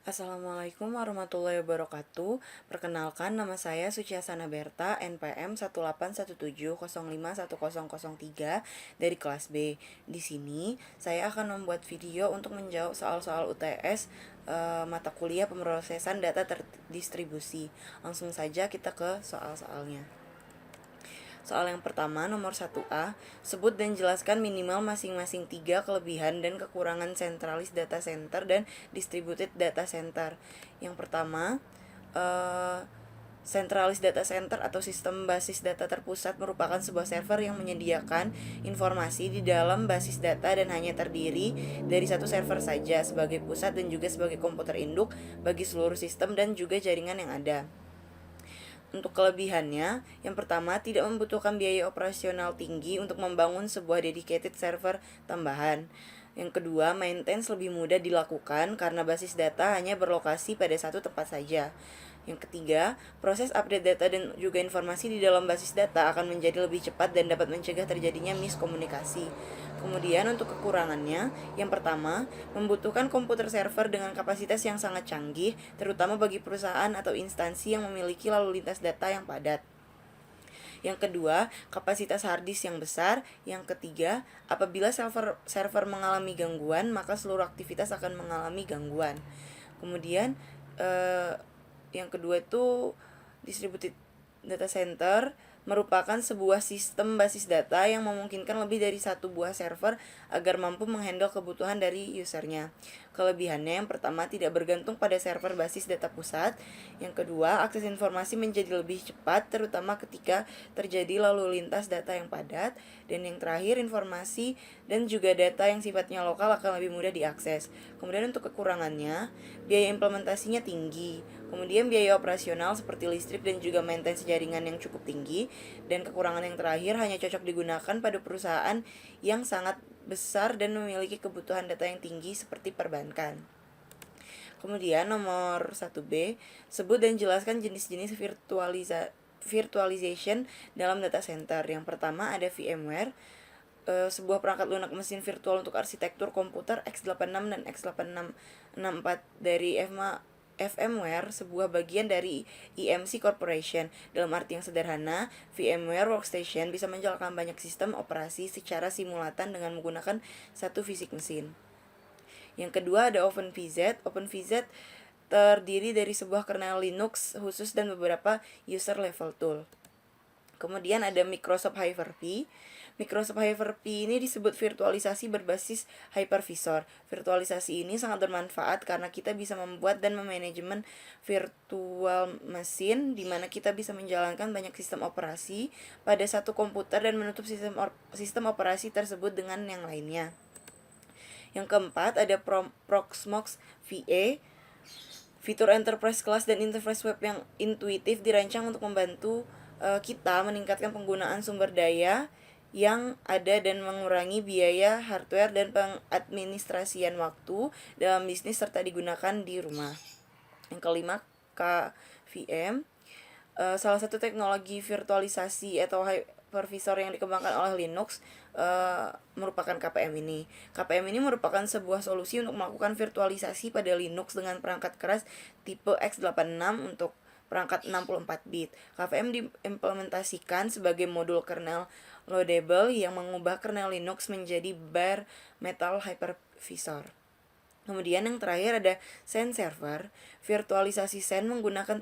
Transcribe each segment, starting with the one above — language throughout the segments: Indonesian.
Assalamualaikum warahmatullahi wabarakatuh. Perkenalkan, nama saya Suciasana Berta, NPM 18170510003 dari kelas B. Di sini, saya akan membuat video untuk menjawab soal-soal UTS mata kuliah pemrosesan data terdistribusi. Langsung saja kita ke soal-soalnya. Soal yang pertama, nomor 1A, sebut dan jelaskan minimal masing-masing 3 kelebihan dan kekurangan sentralis data center dan distributed data center. Yang pertama, Centralized Data Center atau sistem basis data terpusat merupakan sebuah server yang menyediakan informasi di dalam basis data dan hanya terdiri dari satu server saja sebagai pusat dan juga sebagai komputer induk bagi seluruh sistem dan juga jaringan yang ada. Untuk kelebihannya, yang pertama tidak membutuhkan biaya operasional tinggi untuk membangun sebuah dedicated server tambahan. Yang kedua, maintenance lebih mudah dilakukan karena basis data hanya berlokasi pada satu tempat saja. Yang ketiga, proses update data dan juga informasi di dalam basis data akan menjadi lebih cepat dan dapat mencegah terjadinya miskomunikasi. Kemudian untuk kekurangannya, yang pertama, membutuhkan komputer server dengan kapasitas yang sangat canggih, terutama bagi perusahaan atau instansi yang memiliki lalu lintas data yang padat. Yang kedua, kapasitas hard disk yang besar. Yang ketiga, apabila server mengalami gangguan, maka seluruh aktivitas akan mengalami gangguan. Kemudian, yang kedua itu distributed data center merupakan sebuah sistem basis data yang memungkinkan lebih dari satu buah server agar mampu menghandle kebutuhan dari usernya. Kelebihannya, yang pertama, tidak bergantung pada server basis data pusat. Yang kedua, akses informasi menjadi lebih cepat, terutama ketika terjadi lalu lintas data yang padat. Dan yang terakhir, informasi dan juga data yang sifatnya lokal akan lebih mudah diakses. Kemudian untuk kekurangannya, biaya implementasinya tinggi. Kemudian biaya operasional seperti listrik dan juga maintenance jaringan yang cukup tinggi. Dan kekurangan yang terakhir, hanya cocok digunakan pada perusahaan yang sangat besar dan memiliki kebutuhan data yang tinggi seperti perbankan. Kemudian nomor 1B, sebut dan jelaskan jenis-jenis virtualization dalam data center. Yang pertama ada VMware, sebuah perangkat lunak mesin virtual untuk arsitektur komputer x86 dan x8664 dari VMware, sebuah bagian dari EMC Corporation. Dalam arti yang sederhana, VMware Workstation bisa menjalankan banyak sistem operasi secara simultan dengan menggunakan satu fisik mesin. Yang kedua ada OpenVZ. OpenVZ terdiri dari sebuah kernel Linux khusus dan beberapa user level tool. Kemudian ada Microsoft Hyper-V. Microsoft Hyper-V ini disebut virtualisasi berbasis hypervisor. Virtualisasi ini sangat bermanfaat karena kita bisa membuat dan memanajemen virtual mesin di mana kita bisa menjalankan banyak sistem operasi pada satu komputer dan menutup sistem operasi tersebut dengan yang lainnya. Yang keempat ada Proxmox VA. Fitur enterprise class dan interface web yang intuitif dirancang untuk membantu kita meningkatkan penggunaan sumber daya yang ada dan mengurangi biaya hardware dan pengadministrasian waktu dalam bisnis serta digunakan di rumah. Yang kelima, KVM, salah satu teknologi virtualisasi atau hypervisor yang dikembangkan oleh Linux merupakan KPM ini. KPM ini merupakan sebuah solusi untuk melakukan virtualisasi pada Linux dengan perangkat keras tipe x86 untuk perangkat 64 bit. KVM diimplementasikan sebagai modul kernel loadable yang mengubah kernel Linux menjadi bare metal hypervisor. Kemudian yang terakhir ada SAN server. Virtualisasi SAN menggunakan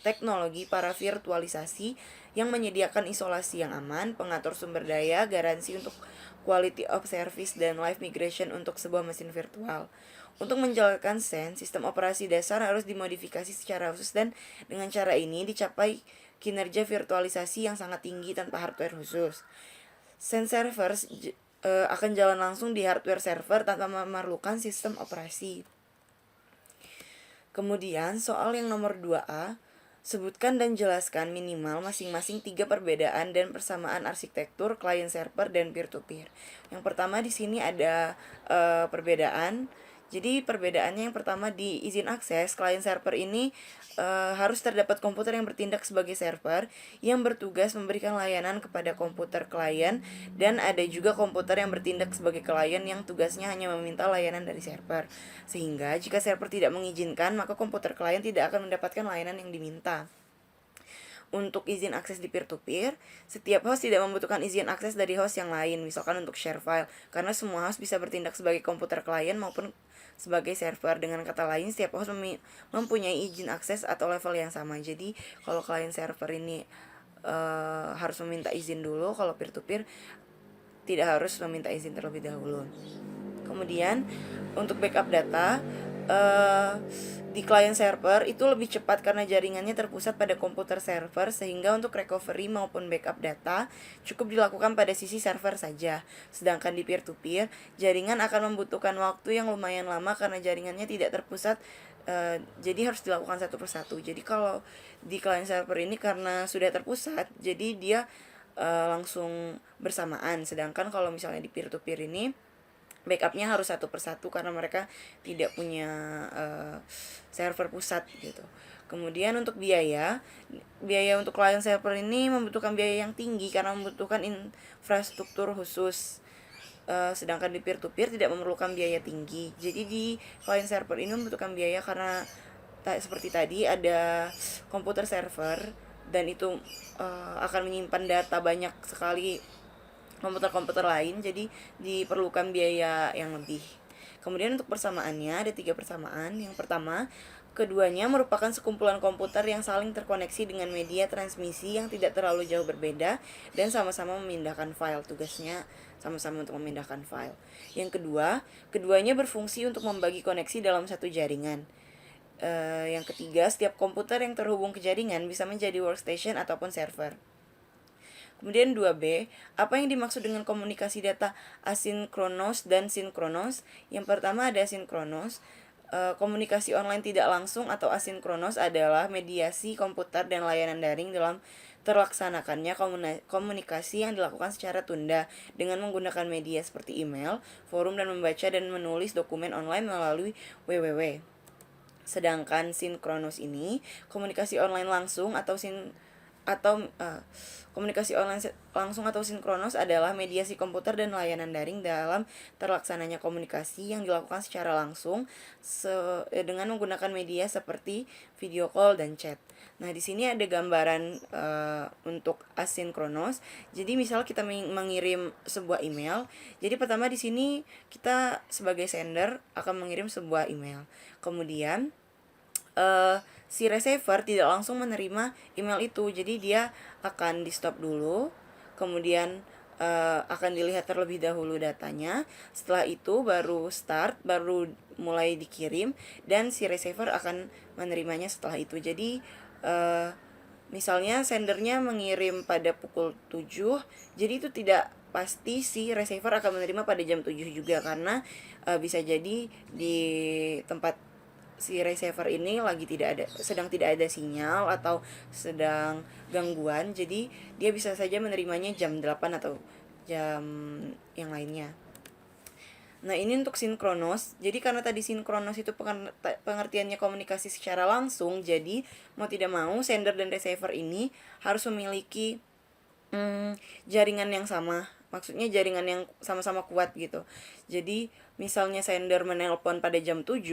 teknologi para virtualisasi yang menyediakan isolasi yang aman, pengatur sumber daya, garansi untuk quality of service, dan live migration untuk sebuah mesin virtual. Untuk menjalankan SAN, sistem operasi dasar harus dimodifikasi secara khusus dan dengan cara ini dicapai kinerja virtualisasi yang sangat tinggi tanpa hardware khusus. SAN servers akan jalan langsung di hardware server tanpa memerlukan sistem operasi. Kemudian soal yang nomor 2A, sebutkan dan jelaskan minimal masing-masing 3 perbedaan dan persamaan arsitektur client server dan peer-to-peer. Yang pertama di sini ada perbedaan. Jadi perbedaannya yang pertama di izin akses, client server ini harus terdapat komputer yang bertindak sebagai server yang bertugas memberikan layanan kepada komputer klien, dan ada juga komputer yang bertindak sebagai klien yang tugasnya hanya meminta layanan dari server. Sehingga jika server tidak mengizinkan, maka komputer klien tidak akan mendapatkan layanan yang diminta. Untuk izin akses di peer-to-peer, setiap host tidak membutuhkan izin akses dari host yang lain, misalkan untuk share file, karena semua host bisa bertindak sebagai komputer klien maupun sebagai server. Dengan kata lain, setiap host mempunyai izin akses atau level yang sama. Jadi kalau client server ini harus meminta izin dulu, kalau peer-to-peer tidak harus meminta izin terlebih dahulu. Kemudian untuk backup data, di client server itu lebih cepat karena jaringannya terpusat pada komputer server, sehingga untuk recovery maupun backup data cukup dilakukan pada sisi server saja. Sedangkan di peer-to-peer, jaringan akan membutuhkan waktu yang lumayan lama karena jaringannya tidak terpusat, jadi harus dilakukan satu persatu. Jadi kalau di client server ini karena sudah terpusat, jadi dia langsung bersamaan. Sedangkan kalau misalnya di peer-to-peer ini backupnya harus satu persatu karena mereka tidak punya server pusat gitu. Kemudian untuk biaya untuk client server ini membutuhkan biaya yang tinggi karena membutuhkan infrastruktur khusus. Sedangkan di peer-to-peer tidak memerlukan biaya tinggi. Jadi di client server ini membutuhkan biaya karena seperti tadi ada komputer server, dan itu akan menyimpan data banyak sekali komputer-komputer lain, jadi diperlukan biaya yang lebih. Kemudian untuk persamaannya ada 3 persamaan. Yang pertama, keduanya merupakan sekumpulan komputer yang saling terkoneksi dengan media transmisi yang tidak terlalu jauh berbeda dan sama-sama memindahkan file. Tugasnya sama-sama untuk memindahkan file. Yang kedua, keduanya berfungsi untuk membagi koneksi dalam satu jaringan. Yang ketiga, setiap komputer yang terhubung ke jaringan bisa menjadi workstation ataupun server. Kemudian 2B, apa yang dimaksud dengan komunikasi data asinkronos dan sinkronos? Yang pertama ada asinkronos. Komunikasi online tidak langsung atau asinkronos adalah mediasi komputer dan layanan daring dalam terlaksanakannya komunikasi yang dilakukan secara tunda dengan menggunakan media seperti email, forum, dan membaca dan menulis dokumen online melalui www. Sedangkan sinkronos ini komunikasi online langsung atau komunikasi online langsung atau sinkronos adalah mediasi komputer dan layanan daring dalam terlaksananya komunikasi yang dilakukan secara langsung dengan menggunakan media seperti video call dan chat. Nah, di sini ada gambaran untuk asinkronos. Jadi misal kita mengirim sebuah email. Jadi pertama di sini kita sebagai sender akan mengirim sebuah email. Kemudian si receiver tidak langsung menerima email itu, jadi dia akan di stop dulu, kemudian akan dilihat terlebih dahulu datanya. Setelah itu baru mulai dikirim, dan si receiver akan menerimanya setelah itu. Jadi misalnya sendernya mengirim pada pukul 7, jadi itu tidak pasti si receiver akan menerima pada jam 7 juga, karena bisa jadi di tempat si receiver ini sedang tidak ada sinyal atau sedang gangguan, jadi dia bisa saja menerimanya jam 8 atau jam yang lainnya. Nah, ini untuk sinkronos. Jadi karena tadi sinkronos itu pengertiannya komunikasi secara langsung, jadi mau tidak mau sender dan receiver ini harus memiliki jaringan yang sama. Maksudnya jaringan yang sama-sama kuat gitu. Jadi misalnya sender menelpon pada jam 7,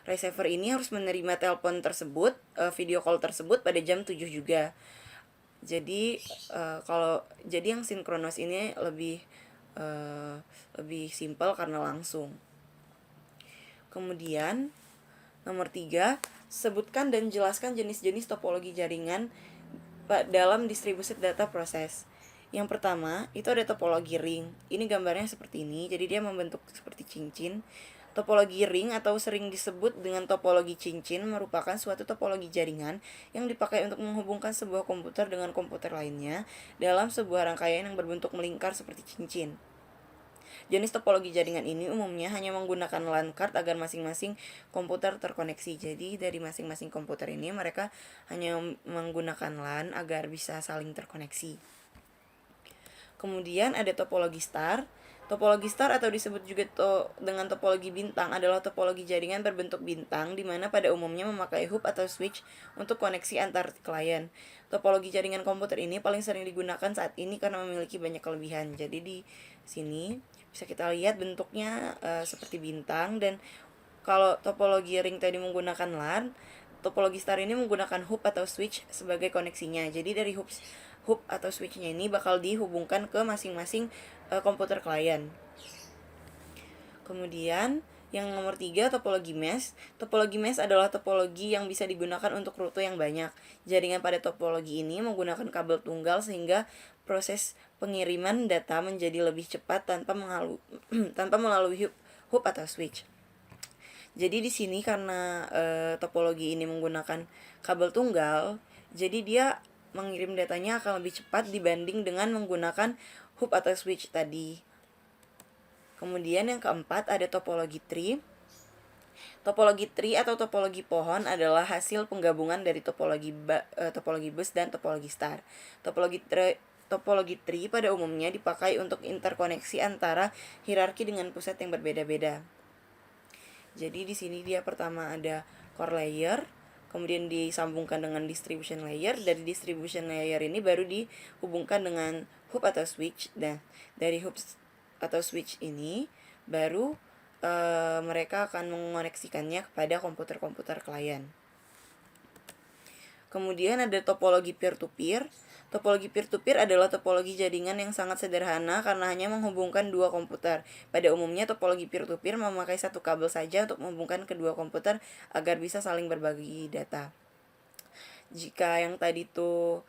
receiver ini harus menerima telepon tersebut, video call tersebut pada jam 7 juga. Jadi jadi yang sinkronos ini lebih simpel karena langsung. Kemudian nomor 3, sebutkan dan jelaskan jenis-jenis topologi jaringan dalam distributed data process. Yang pertama, itu ada topologi ring. Ini gambarnya seperti ini, jadi dia membentuk seperti cincin. Topologi ring atau sering disebut dengan topologi cincin merupakan suatu topologi jaringan yang dipakai untuk menghubungkan sebuah komputer dengan komputer lainnya dalam sebuah rangkaian yang berbentuk melingkar seperti cincin. Jenis topologi jaringan ini umumnya hanya menggunakan LAN card agar masing-masing komputer terkoneksi. Jadi dari masing-masing komputer ini mereka hanya menggunakan LAN agar bisa saling terkoneksi. Kemudian ada topologi star. Topologi star atau disebut juga dengan topologi bintang adalah topologi jaringan berbentuk bintang di mana pada umumnya memakai hub atau switch untuk koneksi antar klien. Topologi jaringan komputer ini paling sering digunakan saat ini karena memiliki banyak kelebihan. Jadi di sini bisa kita lihat bentuknya seperti bintang, dan kalau topologi ring tadi menggunakan LAN, topologi star ini menggunakan hub atau switch sebagai koneksinya. Jadi dari hub atau switchnya ini bakal dihubungkan ke masing-masing komputer klien. Kemudian yang nomor 3, topologi mesh. Topologi mesh adalah topologi yang bisa digunakan untuk rute yang banyak. Jaringan pada topologi ini menggunakan kabel tunggal sehingga proses pengiriman data menjadi lebih cepat tanpa melalui hub atau switch. Jadi di sini karena topologi ini menggunakan kabel tunggal, jadi dia mengirim datanya akan lebih cepat dibanding dengan menggunakan hub atau switch tadi. Kemudian yang keempat ada topologi tree. Topologi tree atau topologi pohon adalah hasil penggabungan dari topologi bus dan topologi star. Topologi tree pada umumnya dipakai untuk interkoneksi antara hierarki dengan pusat yang berbeda-beda. Jadi di sini dia pertama ada core layer, kemudian disambungkan dengan distribution layer. Dari distribution layer ini baru dihubungkan dengan hub atau switch. Dan dari hub atau switch ini baru mereka akan mengoneksikannya kepada komputer-komputer klien. Kemudian ada topologi peer-to-peer. Topologi peer-to-peer adalah topologi jaringan yang sangat sederhana karena hanya menghubungkan dua komputer. Pada umumnya topologi peer-to-peer memakai satu kabel saja untuk menghubungkan kedua komputer agar bisa saling berbagi data. Jika yang tadi tuh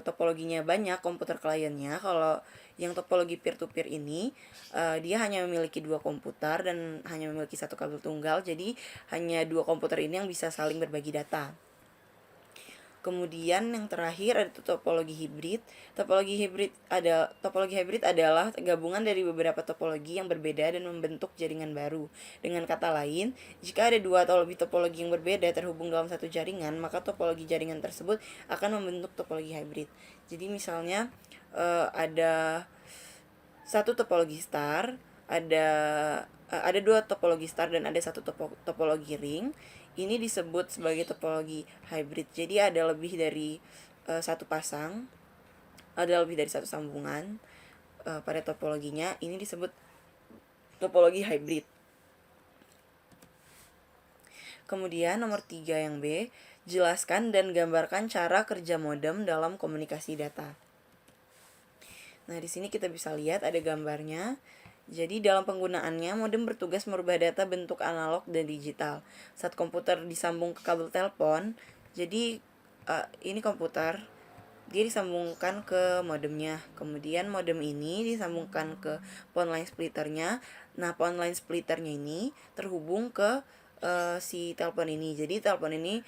topologinya banyak komputer kliennya, kalau yang topologi peer-to-peer ini dia hanya memiliki dua komputer dan hanya memiliki satu kabel tunggal, jadi hanya dua komputer ini yang bisa saling berbagi data. Kemudian yang terakhir ada topologi hibrid. Topologi hibrid adalah gabungan dari beberapa topologi yang berbeda dan membentuk jaringan baru. Dengan kata lain, jika ada dua atau lebih topologi yang berbeda terhubung dalam satu jaringan, maka topologi jaringan tersebut akan membentuk topologi hibrid. Jadi misalnya ada satu topologi star, ada dua topologi star dan ada satu topologi ring. Ini disebut sebagai topologi hybrid. Jadi ada lebih dari satu pasang, ada lebih dari satu sambungan pada topologinya. Ini disebut topologi hybrid. Kemudian nomor 3 yang B, jelaskan dan gambarkan cara kerja modem dalam komunikasi data. Nah, di sini kita bisa lihat ada gambarnya. Jadi dalam penggunaannya, modem bertugas merubah data bentuk analog dan digital. Saat komputer disambung ke kabel telepon, jadi ini komputer, dia disambungkan ke modemnya. Kemudian modem ini disambungkan ke phone line splitternya. Nah, phone line splitternya ini terhubung ke si telepon ini. Jadi telepon ini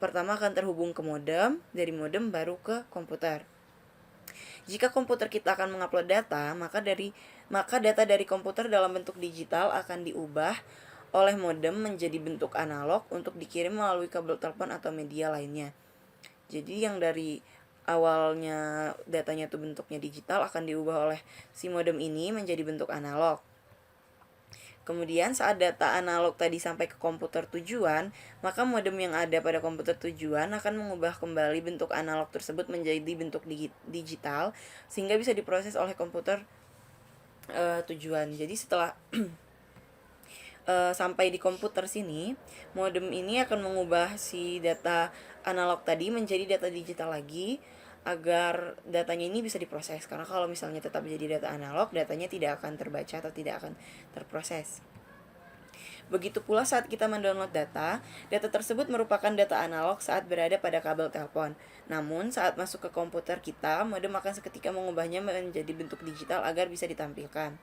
pertama akan terhubung ke modem, dari modem baru ke komputer. Jika komputer kita akan mengupload data, maka data dari komputer dalam bentuk digital akan diubah oleh modem menjadi bentuk analog untuk dikirim melalui kabel telepon atau media lainnya. Jadi yang dari awalnya datanya tuh bentuknya digital akan diubah oleh si modem ini menjadi bentuk analog. Kemudian saat data analog tadi sampai ke komputer tujuan, maka modem yang ada pada komputer tujuan akan mengubah kembali bentuk analog tersebut menjadi bentuk digital sehingga bisa diproses oleh komputer tujuan. Jadi setelah sampai di komputer sini, modem ini akan mengubah si data analog tadi menjadi data digital lagi agar datanya ini bisa diproses. Karena kalau misalnya tetap jadi data analog, datanya tidak akan terbaca atau tidak akan terproses. Begitu pula saat kita mendownload data tersebut merupakan data analog saat berada pada kabel telepon. Namun saat masuk ke komputer kita, modem akan seketika mengubahnya menjadi bentuk digital agar bisa ditampilkan.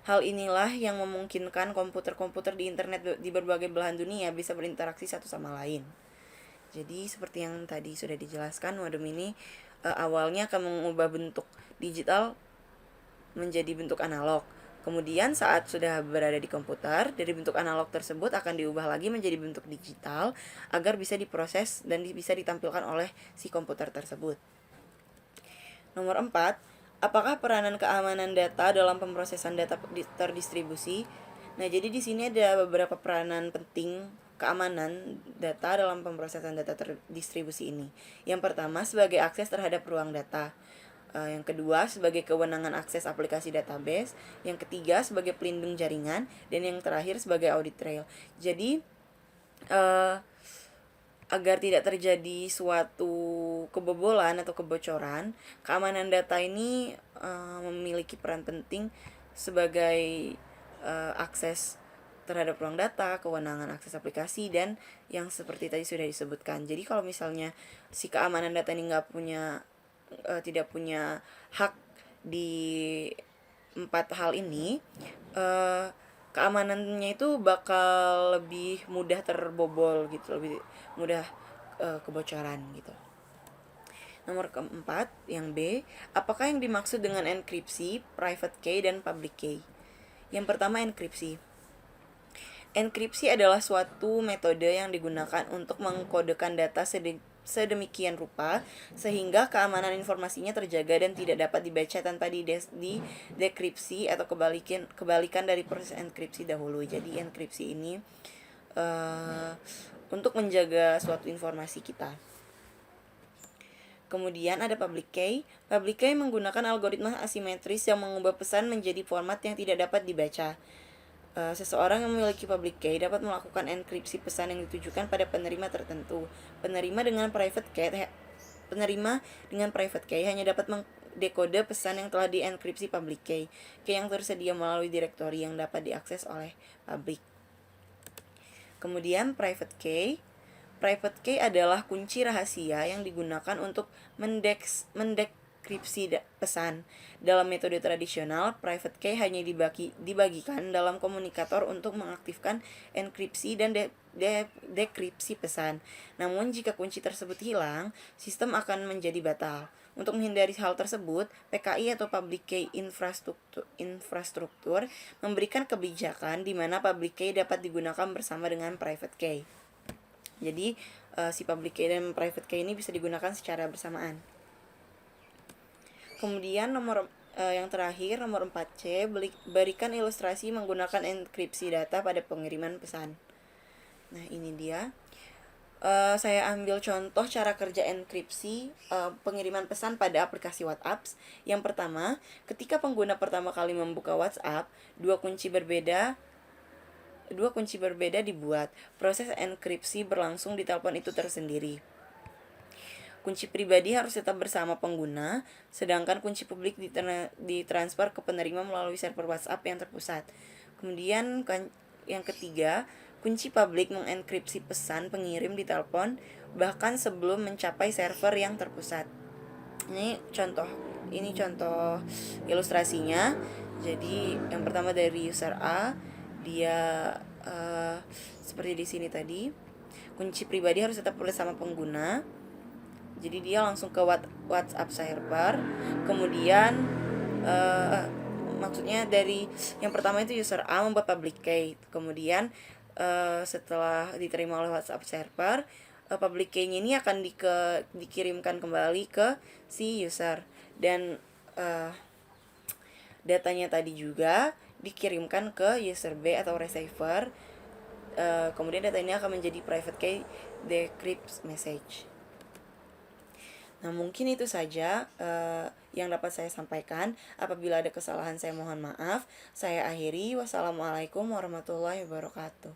Hal inilah yang memungkinkan komputer-komputer di internet di berbagai belahan dunia bisa berinteraksi satu sama lain. Jadi seperti yang tadi sudah dijelaskan, modem ini awalnya akan mengubah bentuk digital menjadi bentuk analog. Kemudian saat sudah berada di komputer, dari bentuk analog tersebut akan diubah lagi menjadi bentuk digital agar bisa diproses dan bisa ditampilkan oleh si komputer tersebut. Nomor 4, Apakah peranan keamanan data dalam pemrosesan data terdistribusi? Nah, jadi di sini ada beberapa peranan penting keamanan data dalam pemrosesan data terdistribusi ini. Yang pertama, sebagai akses terhadap ruang data. Yang kedua, sebagai kewenangan akses aplikasi database. Yang ketiga, sebagai pelindung jaringan. Dan yang terakhir, sebagai audit trail. Jadi, agar tidak terjadi suatu kebobolan atau kebocoran, keamanan data ini memiliki peran penting sebagai akses terhadap ruang data, kewenangan akses aplikasi, dan yang seperti tadi sudah disebutkan. Jadi kalau misalnya si keamanan data ini tidak punya hak di 4 hal ini, keamanannya itu bakal lebih mudah terbobol gitu, lebih mudah kebocoran gitu. Nomor keempat, yang B, apakah yang dimaksud dengan enkripsi, private key, dan public key? Yang pertama, enkripsi. Enkripsi adalah suatu metode yang digunakan untuk mengkodekan data sedemikian rupa sehingga keamanan informasinya terjaga dan tidak dapat dibaca tanpa dekripsi atau kebalikan dari proses enkripsi dahulu. Jadi enkripsi ini untuk menjaga suatu informasi kita. Kemudian ada public key. Public key menggunakan algoritma asimetris yang mengubah pesan menjadi format yang tidak dapat dibaca. Seseorang yang memiliki public key dapat melakukan enkripsi pesan yang ditujukan pada penerima tertentu. Penerima dengan private key hanya dapat mendekode pesan yang telah dienkripsi public key yang tersedia melalui direktori yang dapat diakses oleh publik. Kemudian private key. Private key adalah kunci rahasia yang digunakan untuk mendekripsi pesan. Dalam metode tradisional, private key hanya dibagikan dalam komunikator untuk mengaktifkan enkripsi dan dekripsi pesan. Namun jika kunci tersebut hilang, sistem akan menjadi batal. Untuk menghindari hal tersebut, PKI atau Public Key Infrastruktur memberikan kebijakan di mana public key dapat digunakan bersama dengan private key. Jadi si public key dan private key ini bisa digunakan secara bersamaan. Kemudian yang terakhir, nomor 4C, berikan ilustrasi menggunakan enkripsi data pada pengiriman pesan. Nah, ini dia. Saya ambil contoh cara kerja enkripsi pengiriman pesan pada aplikasi WhatsApp. Yang pertama, ketika pengguna pertama kali membuka WhatsApp, dua kunci berbeda dibuat. Proses enkripsi berlangsung di telepon itu tersendiri. Kunci pribadi harus tetap bersama pengguna, sedangkan kunci publik ditransfer ke penerima melalui server WhatsApp yang terpusat. Kemudian yang ketiga, kunci publik mengenkripsi pesan pengirim di telepon bahkan sebelum mencapai server yang terpusat. Ini contoh ilustrasinya. Jadi yang pertama dari user A, dia seperti di sini tadi, kunci pribadi harus tetap bersama pengguna. Jadi dia langsung ke WhatsApp server. Kemudian maksudnya dari yang pertama itu user A membuat public key. Kemudian setelah diterima oleh WhatsApp server, public key-nya ini akan dikirimkan kembali ke si user. Dan datanya tadi juga dikirimkan ke user B atau receiver. Kemudian data ini akan menjadi private key decrypt message. Nah, mungkin itu saja yang dapat saya sampaikan. Apabila ada kesalahan, saya mohon maaf. Saya akhiri. Wassalamualaikum warahmatullahi wabarakatuh.